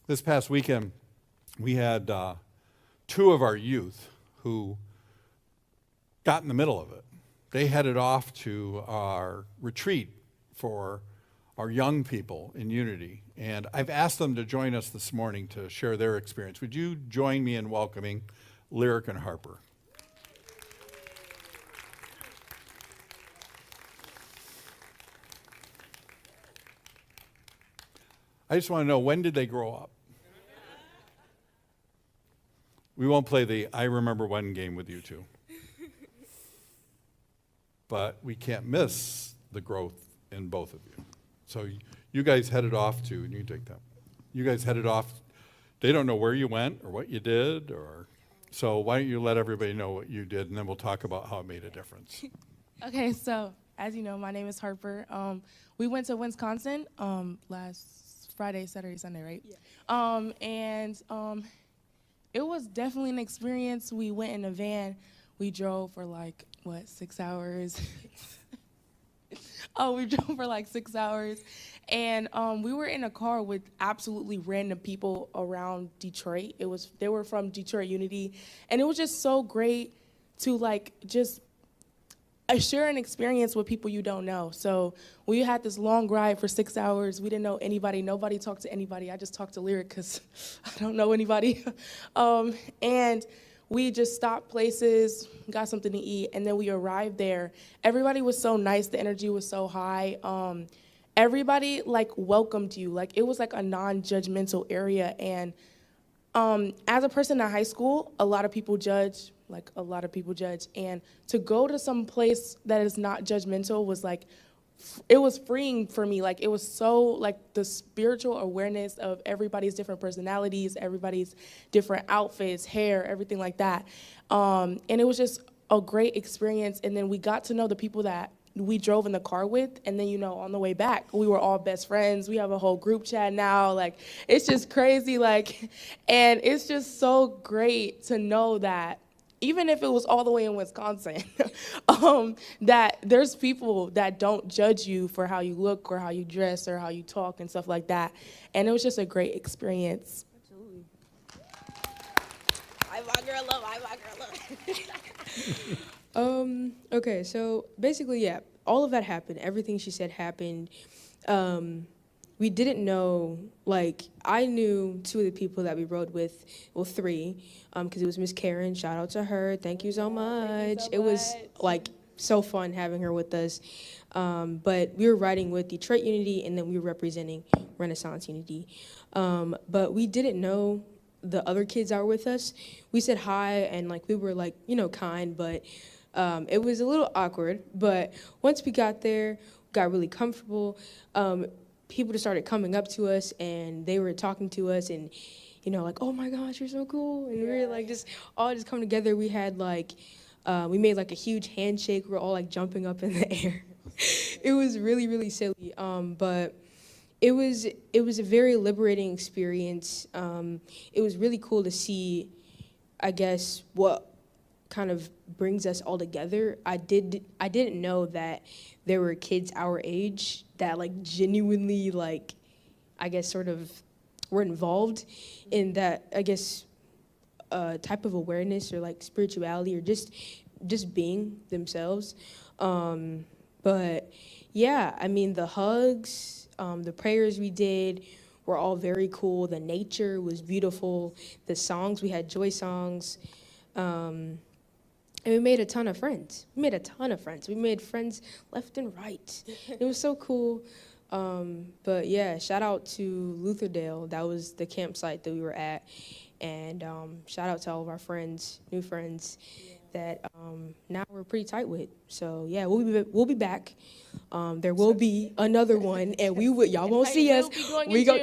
This past weekend, we had two of our youth who got in the middle of it. They headed off to our retreat for our young people in Unity. And I've asked them to join us this morning to share their experience. Would you join me in welcoming Lyrik and Harper? I just want to know, when did they grow up? We won't play the I remember when game with you two. But we can't miss the growth in both of you. So you guys headed off to, and you take that. You guys headed off, they don't know where you went or what you did, so why don't you let everybody know what you did, and then we'll talk about how it made a difference. Okay, so as you know, my name is Harper. We went to Wisconsin last Friday, Saturday, Sunday, right? Yeah. It was definitely an experience. We went in a van. We drove for 6 hours? We drove for 6 hours. And we were in a car with absolutely random people around Detroit. They were from Detroit Unity. And it was just so great to just share an experience with people you don't know. So we had this long ride for 6 hours. We didn't know anybody. Nobody talked to anybody. I just talked to Lyrik because I don't know anybody. And we just stopped places, got something to eat, and then we arrived there. Everybody was so nice. The energy was so high. Everybody welcomed you. It was a non-judgmental area. And as a person in high school, a lot of people judge. And to go to some place that is not judgmental was it was freeing for me. It was so the spiritual awareness of everybody's different personalities, everybody's different outfits, hair, everything like that. And it was just a great experience. And then we got to know the people that we drove in the car with. And then, on the way back, we were all best friends. We have a whole group chat now. It's just crazy. And it's just so great to know that even if it was all the way in Wisconsin, that there's people that don't judge you for how you look or how you dress or how you talk and stuff like that. And it was just a great experience. Absolutely. I my girl love, I my girl love. Okay, so basically, yeah, all of that happened. Everything she said happened. We didn't know, I knew two of the people that we rode with, well, three, because it was Miss Karen. Shout out to her. Thank you so much. It was, so fun having her with us. But we were riding with Detroit Unity, and then we were representing Renaissance Unity. But we didn't know the other kids that were with us. We said hi, and, we were, kind, but it was a little awkward. But once we got there, got really comfortable, people just started coming up to us, and they were talking to us, and oh my gosh, you're so cool, and we were just all just come together. We had we made a huge handshake. We're all jumping up in the air. It was really, really silly, but it was a very liberating experience. It was really cool to see, I guess, what kind of brings us all together. I didn't know that there were kids our age that genuinely I guess sort of were involved in that, I guess, type of awareness or spirituality or just being themselves. But yeah, I mean, the hugs, the prayers we did were all very cool. The nature was beautiful. The songs, we had joy songs. And we made a ton of friends. We made friends left and right. It was so cool. But yeah, shout out to Lutherdale. That was the campsite that we were at. And shout out to all of our friends, new friends, that now we're pretty tight with. So yeah, we'll be back. There will be another one, and y'all won't see us. We go.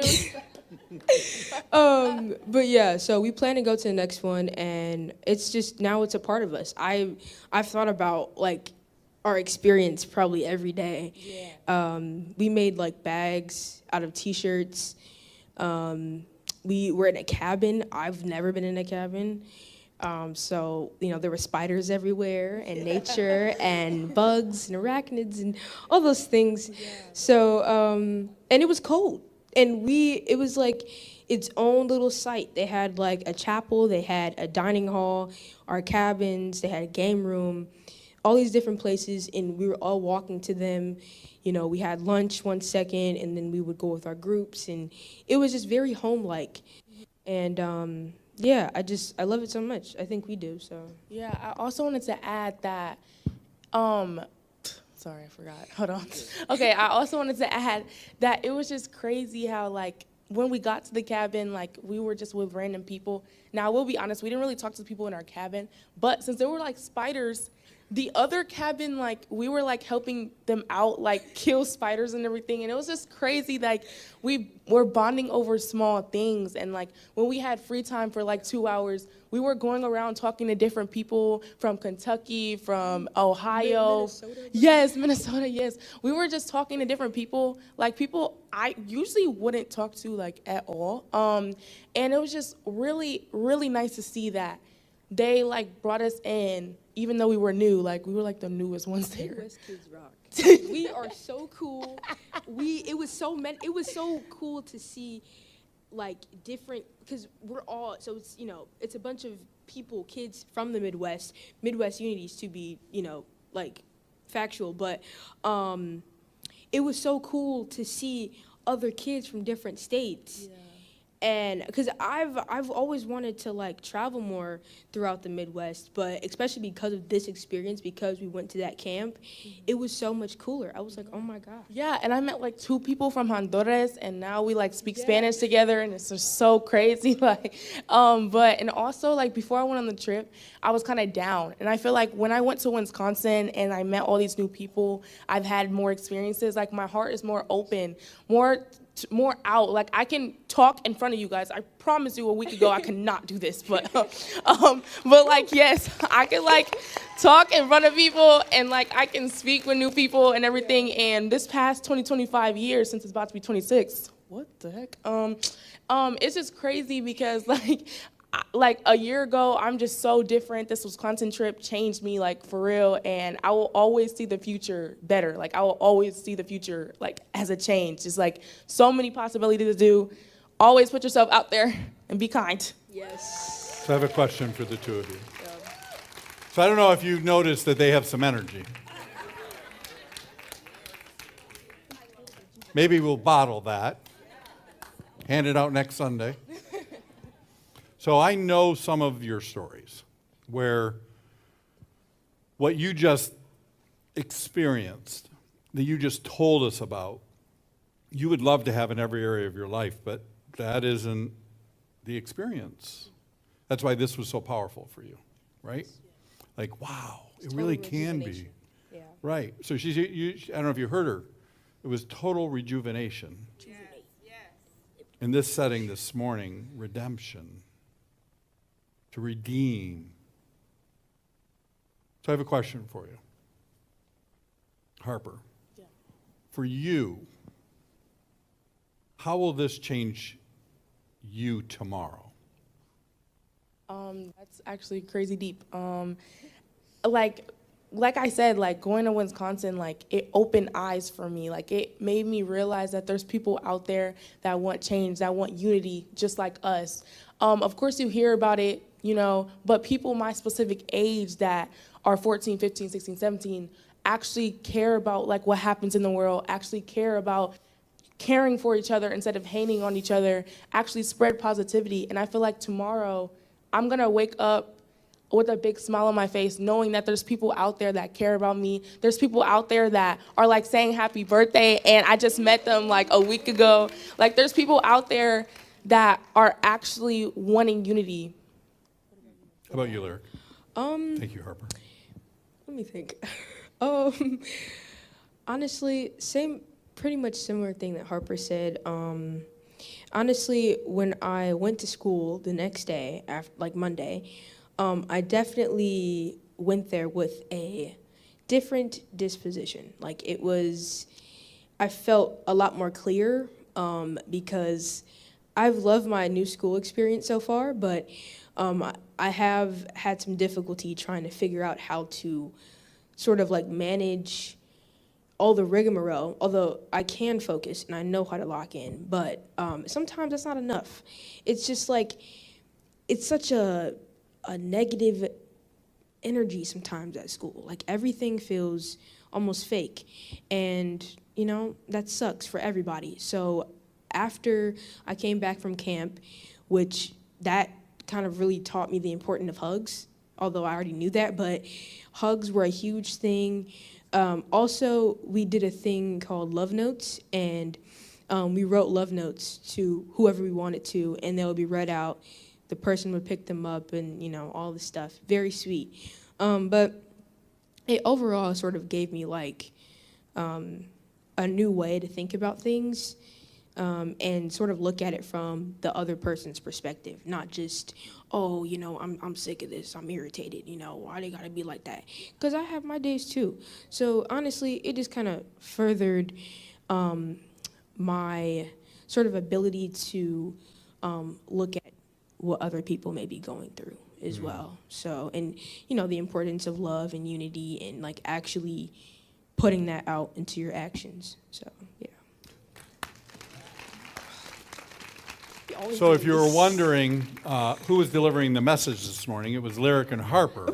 But yeah, so we plan to go to the next one, and it's just now it's a part of us. I've thought about our experience probably every day. Yeah. We made bags out of T-shirts. We were in a cabin. I've never been in a cabin. So, there were spiders everywhere, and nature, and bugs, and arachnids, and all those things. Yeah. So, and it was cold. And it its own little site. They had like a chapel, they had a dining hall, our cabins, they had a game room, all these different places, and we were all walking to them. You know, we had lunch 1 second, and then we would go with our groups, and it was just very home-like. And yeah, I love it so much. I think we do, so. Yeah, I also wanted to add that, sorry, I forgot. Hold on. Okay, I also wanted to add that it was just crazy how, like, when we got to the cabin, like, we were just with random people. Now, I will be honest, we didn't really talk to the people in our cabin, but since there were, like, spiders, the other cabin, like, we were, like, helping them out, like, kill spiders and everything, and it was just crazy, like, we were bonding over small things, and, like, when we had free time for, like, 2 hours, we were going around talking to different people from Kentucky, from Ohio. Minnesota? Yes, Minnesota, yes. We were just talking to different people, like, people I usually wouldn't talk to, like, at all, and it was just really, really nice to see that they, like, brought us in, even though we were new, like, we were, like, the newest ones there. Midwest kids rock. We are so cool. It was so cool to see, like, different, because we're all, so it's, you know, it's a bunch of people, kids from the Midwest unities to be, you know, like, factual, but it was so cool to see other kids from different states. Yeah. And because I've always wanted to, like, travel more throughout the Midwest, but especially because of this experience, because we went to that camp, it was so much cooler. I was like, oh my God. Yeah, and I met, like, 2 people from Honduras, and now we, like, speak Spanish together, and it's just so crazy, like, and also, like, before I went on the trip, I was kind of down, and I feel like when I went to Wisconsin and I met all these new people, I've had more experiences, like, my heart is more open, more out. Like, I can talk in front of you guys. I promise you a week ago I could not do this, but like, yes, I can, like, talk in front of people, and, like, I can speak with new people and everything. And this past 25 years, since it's about to be 26, what the heck? It's just crazy because, like a year ago, I'm just so different. This Wisconsin trip changed me, like, for real, and I will always see the future better. Like, I will always see the future, like, as a change. It's, like, so many possibilities to do. Always put yourself out there and be kind. Yes. So I have a question for the two of you. So I don't know if you've noticed that they have some energy. Maybe we'll bottle that, hand it out next Sunday. So I know some of your stories where what you just experienced, that you just told us about, you would love to have in every area of your life, but that isn't the experience. That's why this was so powerful for you, right? Like, wow, it really can be. Yeah. Right. So I don't know if you heard her. It was total rejuvenation. Yes. In this setting this morning, redemption. To redeem. So I have a question for you. Harper. Yeah. For you, how will this change you tomorrow? That's actually crazy deep. Like I said, like, going to Wisconsin, like, it opened eyes for me. Like, it made me realize that there's people out there that want change, that want unity, just like us. Of course, you hear about it, you know, but people my specific age that are 14, 15, 16, 17 actually care about, like, what happens in the world, actually care about caring for each other instead of hating on each other, actually spread positivity. And I feel like tomorrow I'm gonna wake up with a big smile on my face, knowing that there's people out there that care about me. There's people out there that are, like, saying happy birthday, and I just met them, like, a week ago. Like, there's people out there that are actually wanting unity. How about you, Lyrik? Thank you, Harper. Let me think. Honestly, pretty much similar thing that Harper said. Honestly, when I went to school the next day, after, like, Monday, I definitely went there with a different disposition. Like, I felt a lot more clear, because I've loved my new school experience so far, but I have had some difficulty trying to figure out how to sort of, like, manage all the rigmarole, although I can focus and I know how to lock in, but sometimes that's not enough. It's just like, it's such a negative energy sometimes at school. Like everything feels almost fake. And, you know, that sucks for everybody. So after I came back from camp, which that kind of really taught me the importance of hugs, although I already knew that, but hugs were a huge thing. Also, we did a thing called love notes, and we wrote love notes to whoever we wanted to, and they would be read out. The person would pick them up and, you know, all this stuff. Very sweet. But it overall sort of gave me like a new way to think about things, and sort of look at it from the other person's perspective, not just, oh, you know, I'm sick of this, I'm irritated, you know, why they gotta be like that? Because I have my days too. So honestly, it just kind of furthered my sort of ability to look at what other people may be going through as well. So, and you know, the importance of love and unity and like actually putting that out into your actions. So, yeah. So if you were wondering who was delivering the message this morning, it was Lyrik and Harper.